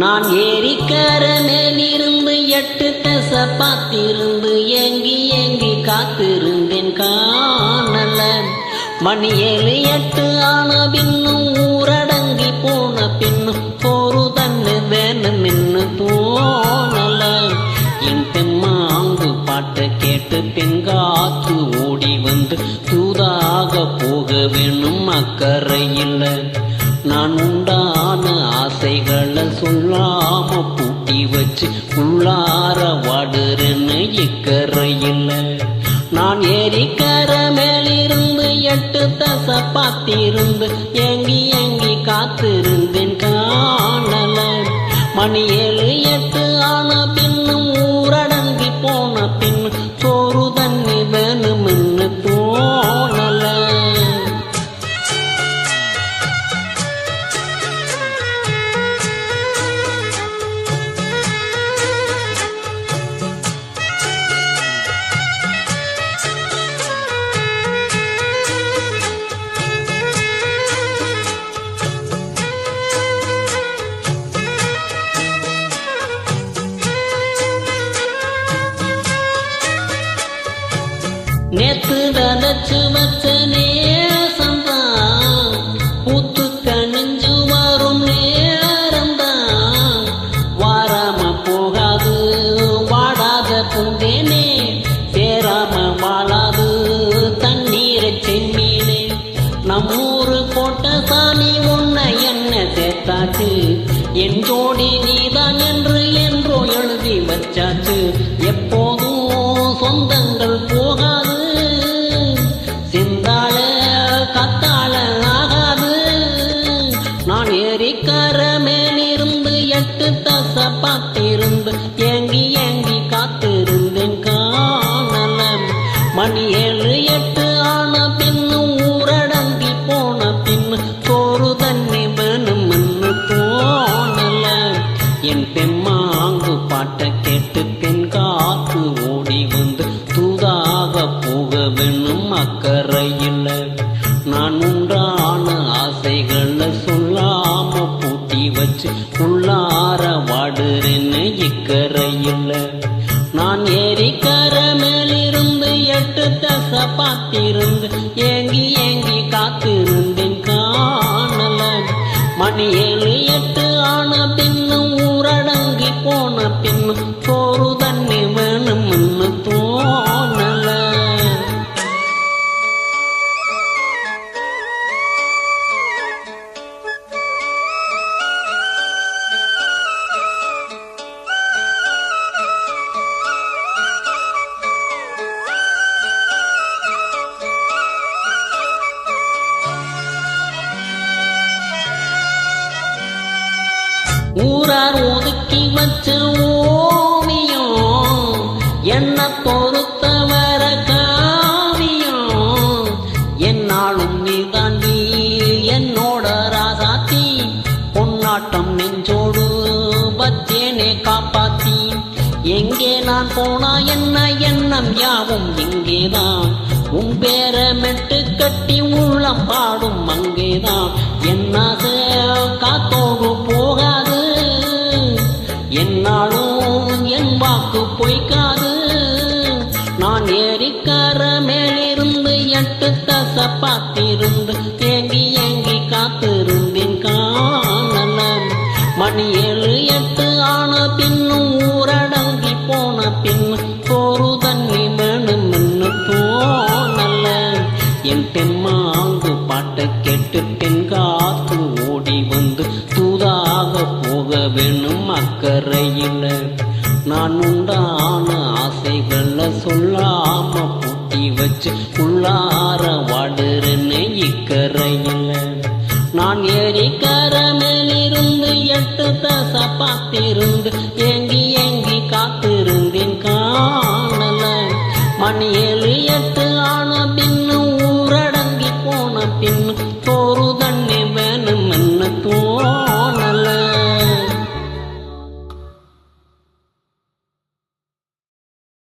நான் ஏரிக்கர மேலிருந்து 8 தசை பார்த்திருந்து ஏங்கி ஏங்கி காத்திருந்தேன் காணல. மணி 7 8 ஆன பின்னும் ஊரடங்கி போன பின்னும் சோறு தண்ணு வேணும் என்று தோணல. என் பெம்மாங்கு பாட்டை கேட்டு பெண்காத்து ஓடி வந்து தூதாக போக வேணும் அக்கறையில். நான் உண்டான ஆசைகளை சொல்லாம பூட்டி வச்சு உள்ளார வாடுறேன்னு இக்கரையில். நான் ஏரிக்கர மேலிருந்து 8 தசை பார்த்திருந்து ஏங்கி ஏங்கி காத்திருந்தேன் காணல. மணி 7 8 ஆன பின்னும் ஊரடங்கி போன பின் சோறு தண்ணி வேணும்னு தோணல. நேத்து விதைச்சு வச்ச நேசம்தான் பூத்து கணிஞ்சு வரும் நேரம்தான். வாராம போகாது வாடாத பூந்தேனே, சேராம வாழாது தண்ணீரை செம்மீனே. நம்மூரு போட்ட சாமி உன்னை என்ன சேர்த்தாச்சு, என் ஜோடி நீதான் என்று என்றோ எழுதி வச்சாச்சு. எப்போதும் சொந்தங்கள் போகாது, சிந்தாள கத்தாள ஆகாது. நான் ஏரிக்கர மேலிருந்து 8 தசை பார்த்திருந்து ஏங்கி ஏங்கி காத்திருந்தேன் காணல. மணி 7 8 ஆன பின்னும் ஊரடங்கி போன பின்னு சோறு தண்ணி வேணும்னு தோணல. என் பெம்மாங்கு பாட்டை கேட்டு பெண் காத்து ஓடி வந்து தூதாக போக வேணும் அக்கறையில். நான் உண்டான ஆசைகளை சொல்லாம பூட்டி வச்சு உள்ளார வாடுறேன்னு இக்கரையில். நான் ஏரிக்கர மேலிருந்து 8 தசை பார்த்திருந்து ஏங்கி ஏங்கி காத்திருந்தேன் காணல. மணி 7 8 ஆன பின்னும் ஊரடங்கி போன பின்னும் சோறு தண்ணி வேணும்னு தோணல. ஊரார் ஒதுக்கி வச்ச ஓவியம் என்ன பொறுத்தவர காவியம். என்னாலும் நீ தாண்டி என்னோட ராசாத்தி, பொன்னாட்டம் நெஞ்சோடு பச்சேனே காப்பாத்தி. எங்கே நான் போனா என்ன எண்ணம் யாவும் இங்கேதான், உன் பேர மெட்டு கட்டி உள்ளம் பாடும் அங்கேதான். என்னாச காத்தோடு போகாது, என்னாலும் என் வாக்கு பொய்க்காது. நான் ஏரிக்கர மேலிருந்து 8 தசை பார்த்திருந்து ஏங்கி ஏங்கி காத்திருந்தேன் காணல. மணி 7 8 ஆன பின்னும் ஊரடங்கி போன பின்னு சோறு தண்ணி வேணும்னு தோணல. என் பெம்மாங்கு பாட்டை கேட்டு பெண் காத்து ஓடி வந்து தூதாக போக வேணும் அக்கறையில். நான் உண்டான ஆசைகளை சொல்லாம பூட்டி வச்சு உள்ளார வாடுறேன்னு இக்கரையில். நான் ஏரிக்கர மேலிருந்து 8 தசை பார்த்திருந்து ஏங்கி ஏங்கி காத்திருந்தேன் காணல. மணி